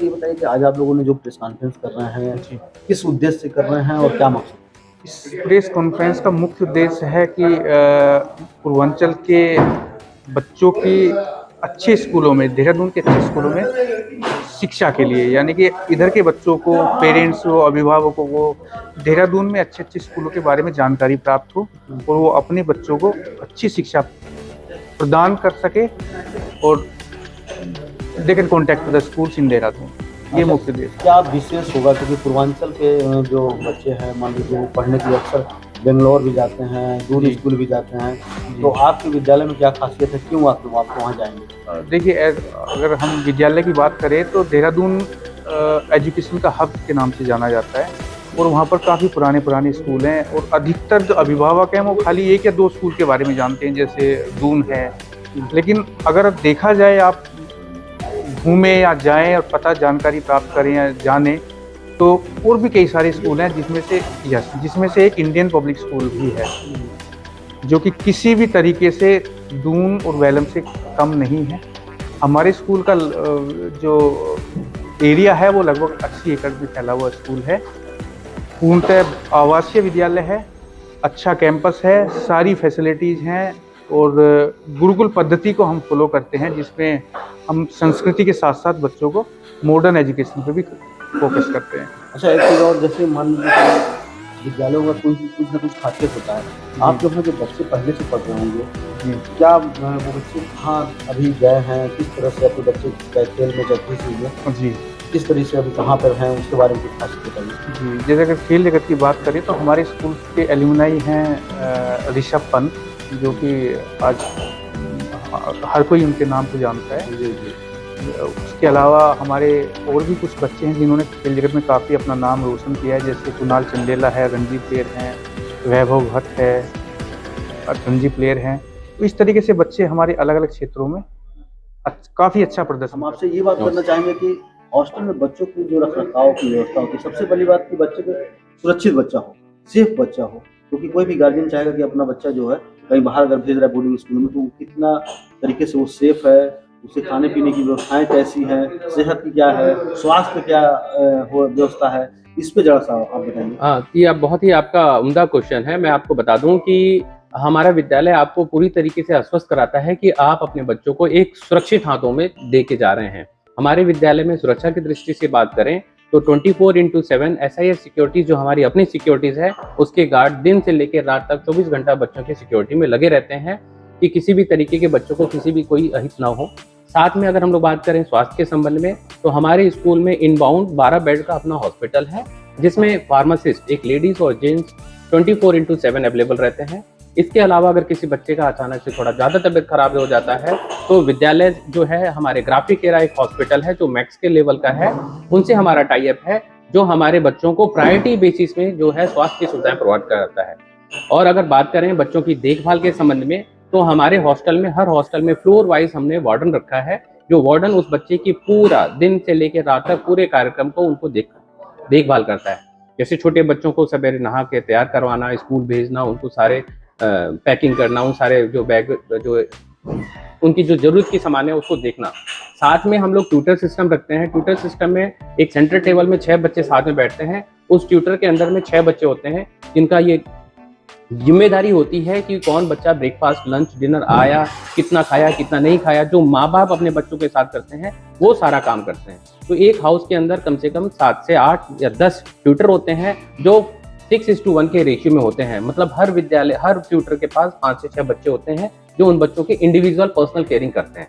ये बताइए कि आज आप लोगों ने जो प्रेस कॉन्फ्रेंस कर रहे हैं, जी। किस उद्देश्य से कर रहे हैं और क्या मकसद? इस प्रेस कॉन्फ्रेंस का मुख्य उद्देश्य है कि पूर्वांचल के बच्चों की अच्छे स्कूलों में, देहरादून के अच्छे स्कूलों में शिक्षा के लिए, यानी कि इधर के बच्चों को, पेरेंट्स को, अभिभावकों को देहरादून में अच्छे-अच्छे स्कूलों के बारे में जानकारी प्राप्त हो और वो अपने बच्चों को अच्छी शिक्षा प्रदान कर सके और they can contact the schools in Dehradun. ये मुख्य उद्देश्य। क्या विशेष होगा क्योंकि पूर्वांचल के जो बच्चे हैं मान लीजिए वो पढ़ने के लिए अक्सर बेंगलोर भी जाते हैं, दूर जी। स्कूल भी जाते हैं, जी। तो आपके विद्यालय में क्या खासियत है? क्यों आप वहाँ जाएँगे? देखिए, अगर हम विद्यालय की बात करें तो देहरादून एजुकेशन का हब के नाम से जाना जाता है और वहाँ पर काफ़ी पुराने स्कूल हैं और अधिकतर जो अभिभावक हैं वो खाली 1 या 2 स्कूल के बारे में जानते हैं, जैसे दून है। लेकिन अगर देखा जाए, आप घूमें या जाएं और पता जानकारी प्राप्त करें या जानें, तो और भी कई सारे स्कूल हैं जिसमें से एक इंडियन पब्लिक स्कूल भी है, जो कि किसी भी तरीके से दून और वैलम से कम नहीं है। हमारे स्कूल का जो एरिया है वो लगभग 80 एकड़ में फैला हुआ स्कूल है। पूर्णतः आवासीय विद्यालय है, अच्छा कैंपस है, सारी फैसिलिटीज़ हैं और गुरुकुल पद्धति को हम फॉलो करते हैं, जिसमें हम संस्कृति के साथ-साथ बच्चों को मॉडर्न एजुकेशन पे भी फोकस करते हैं। अच्छा, एक चीज़ और, जैसे मान लीजिए कि विद्यालयों का कुछ न कुछ खासियत होता है। आप जो है जो बच्चे पहले से पढ़ रहे होंगे, क्या वो बच्चे कहाँ अभी गए हैं, किस तरह से आपके बच्चे चाहे खेल में चाहे किसी में जी। किस तरह से अभी कहाँ पर हैं, उसके बारे में कुछ खासियत बताइए? जी, जैसे अगर खेल जगत की बात करें तो हमारे स्कूल के एलुमनाई हैं ऋषभ पंत, जो कि आज हर कोई उनके नाम से जानता है। जी, जी। उसके अलावा हमारे और भी कुछ बच्चे हैं जिन्होंने खेल जगत में काफ़ी अपना नाम रोशन किया है, जैसे कुणाल चंदेला है, रणजी प्लेयर हैं, वैभव भट्ट है, रणजी प्लेयर हैं। तो इस तरीके से बच्चे हमारे अलग-अलग क्षेत्रों में काफ़ी अच्छा प्रदर्शन। हम आपसे ये बात करना चाहेंगे कि हॉस्टल में बच्चों की जो रख-रखाव की व्यवस्था होती है, सबसे पहली बात कि बच्चे को सुरक्षित बच्चा हो, सेफ बच्चा हो, क्योंकि कोई भी गार्जियन चाहेगा कि अपना बच्चा जो है कहीं बाहर अगर भेज रहा है बोर्डिंग स्कूल में, तो वो कितना तरीके से वो सेफ है, उसे खाने-पीने की व्यवस्थाएँ कैसी हैं, सेहत की क्या है, स्वास्थ्य क्या वो व्यवस्था है, इस पे ज़रा-सा आप बताएँगे। हाँ, ये आप बहुत ही आपका उम्दा क्वेश्चन है। मैं आपको बता दूँ कि हमारा विद्यालय आपको पूरी तरीके से आश्वस्त कराता है कि आप अपने बच्चों को एक सुरक्षित हाथों में दे के जा रहे हैं। हमारे विद्यालय में सुरक्षा की दृष्टि से बात करें तो 24/7 एसआईएस सिक्योरिटीज़, जो हमारी अपनी सिक्योरिटीज़ है, उसके गार्ड दिन से लेकर रात तक 24 घंटा बच्चों की सिक्योरिटी में लगे रहते हैं कि किसी भी तरीके के बच्चों को किसी भी कोई अहित ना हो। साथ में अगर हम लोग बात करें स्वास्थ्य के संबंध में, तो हमारे स्कूल में इनबाउंड 12 बेड का अपना हॉस्पिटल है, जिसमें फार्मासिस्ट, एक लेडीज और जेंट्स 24/7 अवेलेबल रहते हैं। इसके अलावा अगर किसी बच्चे का अचानक से थोड़ा ज़्यादा तबीयत खराब हो जाता है, तो विद्यालय जो है, हमारे ग्राफिक केरा एक हॉस्पिटल है जो मैक्स के लेवल का है, उनसे हमारा टाई अप है, जो हमारे बच्चों को प्रायोरिटी बेसिस में जो है स्वास्थ्य की सुविधाएं प्रोवाइड कराता है। और अगर बात करें बच्चों की देखभाल के संबंध में, तो हमारे हॉस्टल में, हर हॉस्टल में फ्लोर वाइज हमने वार्डन रखा है, जो वार्डन उस बच्चे की पूरा दिन से लेकर रात तक पूरे कार्यक्रम को उनको देखभाल करता है। जैसे छोटे बच्चों को सवेरे नहा के तैयार करवाना, स्कूल भेजना, उनको सारे पैकिंग करना, उन सारे जो बैग, जो उनकी जो जरूरत की सामान है उसको देखना। साथ में हम लोग ट्यूटर सिस्टम रखते हैं। ट्यूटर सिस्टम में एक सेंटर टेबल में 6 बच्चे साथ में बैठते हैं। उस ट्यूटर के अंदर में 6 बच्चे होते हैं, जिनका ये जिम्मेदारी होती है कि कौन बच्चा ब्रेकफास्ट, लंच, डिनर आया, कितना खाया, कितना नहीं खाया। जो माँ बाप अपने बच्चों के साथ करते हैं वो सारा काम करते हैं। तो एक हाउस के अंदर कम से कम 7 से 8 या 10 ट्यूटर होते हैं, जो 6:1 के रेशियो में होते हैं। मतलब हर विद्यालय, हर ट्यूटर के पास 5 से 6 बच्चे होते हैं, जो उन बच्चों की इंडिविजुअल पर्सनल केयरिंग करते हैं।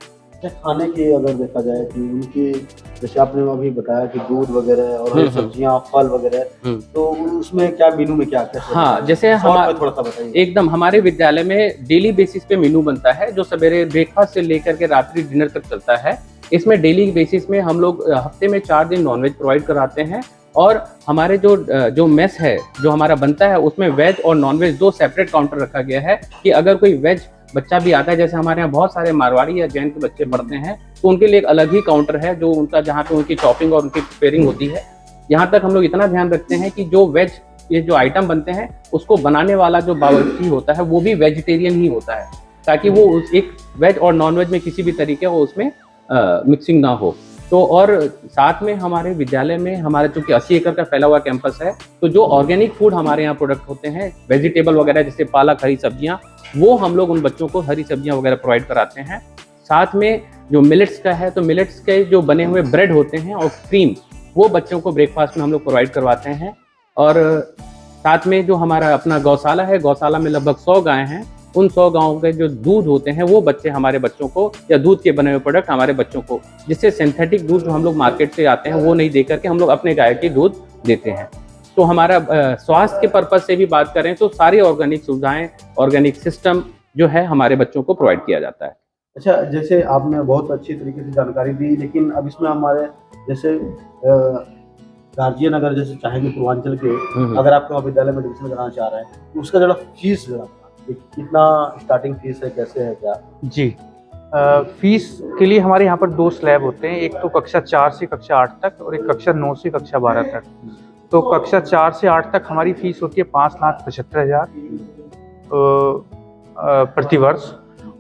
खाने की अगर देखा जाए कि उनकी, जैसे आपने अभी बताया कि दूध वगैरह और हरी सब्जियां, फल वगैरह, तो उसमें क्या मेनू में क्या कैसे? हाँ, जैसे थोड़ा सा बताइए। एकदम हमारे विद्यालय में डेली बेसिस पे मेनू बनता है, जो सवेरे ब्रेकफास्ट से लेकर के रात्रि डिनर तक चलता है। इसमें डेली बेसिस में हम लोग हफ्ते में 4 दिन नॉनवेज प्रोवाइड कराते हैं, और हमारे जो मेस है जो हमारा बनता है, उसमें वेज और नॉनवेज 2 सेपरेट काउंटर रखा गया है कि अगर कोई वेज बच्चा भी आता है, जैसे हमारे यहाँ बहुत सारे मारवाड़ी या जैन के बच्चे पढ़ते हैं, तो उनके लिए एक अलग ही काउंटर है, जो उनका, जहाँ पे उनकी चॉपिंग और उनकी प्रिपेयरिंग होती है। यहाँ तक हम लोग इतना ध्यान रखते हैं कि जो वेज, ये जो आइटम बनते हैं, उसको बनाने वाला जो बावर्ची होता है वो भी वेजिटेरियन ही होता है, ताकि वो एक वेज और नॉन वेज में किसी भी तरीके वो उसमें मिक्सिंग ना हो। तो और साथ में हमारे विद्यालय में हमारा चूंकि 80 एकड़ का फैला हुआ कैंपस है, तो जो ऑर्गेनिक फूड हमारे यहाँ प्रोडक्ट होते हैं, वेजिटेबल वगैरह जैसे पालक, हरी सब्जियां, वो हम लोग उन बच्चों को हरी सब्जियां वगैरह प्रोवाइड कराते हैं। साथ में जो मिलेट्स का है, तो मिलेट्स के जो बने हुए ब्रेड होते हैं और क्रीम, वो बच्चों को ब्रेकफास्ट में हम लोग प्रोवाइड करवाते हैं। और साथ में जो हमारा अपना गौशाला है, गौशाला में लगभग 100 गाय हैं। उन 100 गायों के जो दूध होते हैं वो हमारे बच्चों को, या दूध के बने हुए प्रोडक्ट हमारे बच्चों को, जिससे सिंथेटिक दूध जो हम लोग मार्केट से आते हैं वो नहीं दे करके हम लोग अपने गाय के दूध देते हैं। तो हमारा स्वास्थ्य के पर्पज से भी बात करें तो सारी ऑर्गेनिक सुविधाएं, ऑर्गेनिक सिस्टम जो है हमारे बच्चों को प्रोवाइड किया जाता है। अच्छा, जैसे आपने बहुत अच्छी तरीके से जानकारी दी, लेकिन अब इसमें हमारे जैसे गार्जियन अगर जैसे चाहेंगे पूर्वांचल के, अगर आपके वहाँ विद्यालय में एडमिशन कराना चाह रहे हैं तो उसका जरा फीस कितना स्टार्टिंग फीस है, कैसे है क्या? जी, फीस के लिए हमारे यहाँ पर 2 स्लैब होते हैं, एक तो कक्षा 4 से कक्षा 8 तक और एक कक्षा 9 से कक्षा 12 तक। तो कक्षा 4 से 8 तक हमारी फीस होती है 5,75,000 प्रति वर्ष,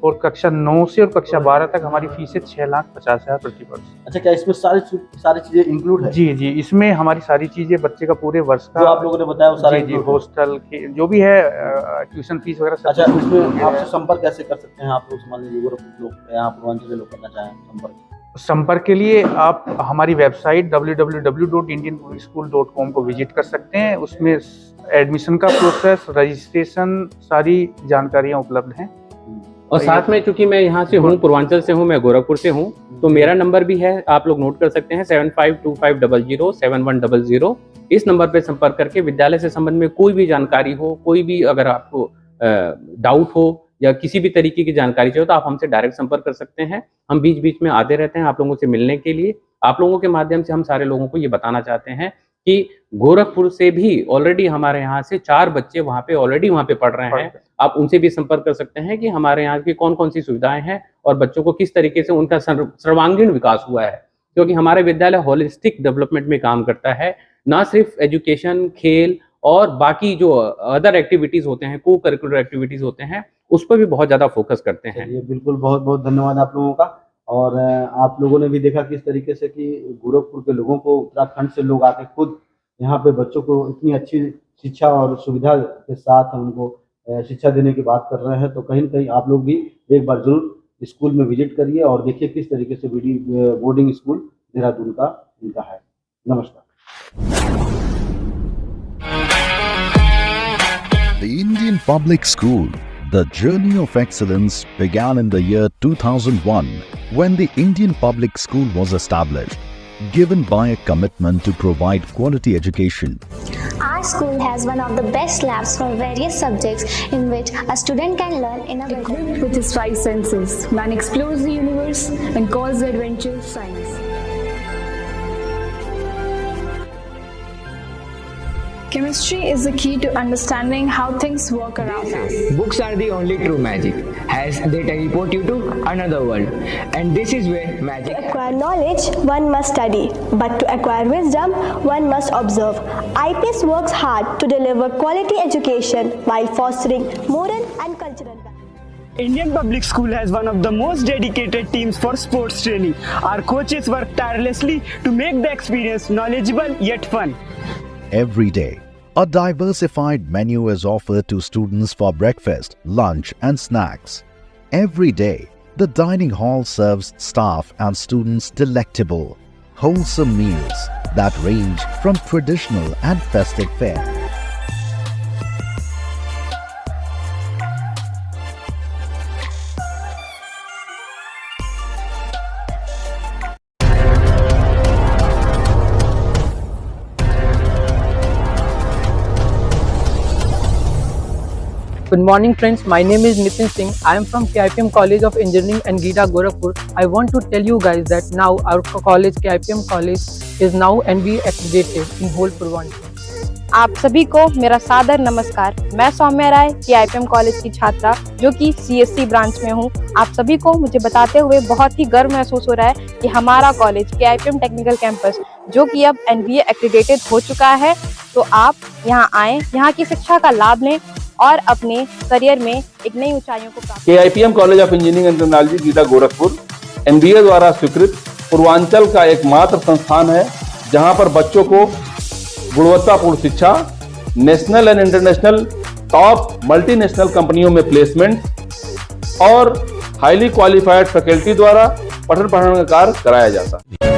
और कक्षा 9 से और कक्षा 12 तक हमारी फीस है 6,50,000 प्रति वर्ष। अच्छा, क्या इसमें सारी चीजें इंक्लूड है? जी जी, इसमें हमारी सारी चीजें बच्चे का पूरे वर्ष का जो आप लोगों ने बताया वो सारा जी, हॉस्टल के जो भी है, ट्यूशन फीस वगैरह सब। अच्छा, इसमें आपसे संपर्क कैसे कर सकते हैं आप लोग, मान लीजिए लोग यहाँ पूर्वांचल के लोग करना चाहें संपर्क के लिए आप हमारी वेबसाइट www.indianpublicschool.com को विजिट कर सकते हैं। उसमें एडमिशन का प्रोसेस, रजिस्ट्रेशन, सारी जानकारियाँ उपलब्ध हैं। और साथ में चूंकि मैं यहाँ से हूँ, पूर्वांचल से हूँ, मैं गोरखपुर से हूँ, तो मेरा नंबर भी है, आप लोग नोट कर सकते हैं 7525007100। इस नंबर पे संपर्क करके विद्यालय से संबंध में कोई भी जानकारी हो, कोई भी अगर आपको डाउट हो या किसी भी तरीके की जानकारी चाहिए तो आप हमसे डायरेक्ट संपर्क कर सकते हैं। हम बीच बीच में आते रहते हैं आप लोगों से मिलने के लिए। आप लोगों के माध्यम से हम सारे लोगों को ये बताना चाहते हैं कि गोरखपुर से भी ऑलरेडी हमारे यहाँ से 4 बच्चे वहाँ पे पढ़ रहे हैं। आप उनसे भी संपर्क कर सकते हैं कि हमारे यहाँ की कौन कौन सी सुविधाएं हैं और बच्चों को किस तरीके से उनका सर्वांगीण विकास हुआ है, क्योंकि हमारा विद्यालय होलिस्टिक डेवलपमेंट में काम करता है, ना सिर्फ एजुकेशन, खेल और बाकी जो अदर एक्टिविटीज होते हैं, को करिकुलर एक्टिविटीज होते हैं, उस पर भी बहुत ज्यादा फोकस करते हैं। ये बिल्कुल, बहुत बहुत धन्यवाद आप लोगों का। और आप लोगों ने भी देखा किस तरीके से कि गोरखपुर के लोगों को उत्तराखंड से लोग आके खुद यहाँ पे बच्चों को इतनी अच्छी शिक्षा और सुविधा के साथ उनको शिक्षा देने की बात कर रहे हैं। तो कहीं ना कहीं आप लोग भी एक बार जरूर स्कूल में विजिट करिए और देखिए किस तरीके से बोर्डिंग स्कूल देहरादून का इनका है। नमस्कार। The Indian Public School. The journey of excellence began in the year 2001 when the Indian Public School was established, given by a commitment to provide quality education. Our school has one of the best labs for various subjects in which a student can learn in a Equipped with his 5 senses, man explores the universe and calls the adventure science. Chemistry is the key to understanding how things work around us. Books are the only true magic, as they teleport you to another world. And this is where magic To acquire knowledge, one must study. But to acquire wisdom, one must observe. IPS works hard to deliver quality education while fostering moral and cultural values. Indian Public School has one of the most dedicated teams for sports training. Our coaches work tirelessly to make the experience knowledgeable yet fun. Every day, a diversified menu is offered to students for breakfast, lunch, and snacks. Every day, the dining hall serves staff and students delectable, wholesome meals that range from traditional and festive fare. Good morning friends, my name is Nitin Singh. I am from KIPM College of Engineering and GITA Gorakhpur. I want to tell you guys that now our college, KIPM College, is now NBA accredited in whole Purvanchal. आप सभी को मेरा सादर नमस्कार। मैं सौम्या राय KIPM college की छात्रा जो कि CSC ब्रांच में हूँ। आप सभी को मुझे बताते हुए बहुत ही गर्व महसूस हो रहा है कि हमारा कॉलेज KIPM टेक्निकल कैंपस जो कि अब NBA एक्रेडिटेड हो चुका है। तो आप यहाँ आएँ, यहाँ की शिक्षा का लाभ लें और अपने करियर में एक नई ऊंचाइयों को प्राप्त। KIPM college of engineering and technology Gita Gorakhpur NBA द्वारा स्वीकृत पूर्वांचल का एकमात्र संस्थान है जहां पर बच्चों को गुणवत्तापूर्ण शिक्षा, national and international top multinational कंपनियों में प्लेसमेंट और हाईली क्वालिफाइड फैकल्टी द्वारा पठन पाठन का कार्य कराया जाता है।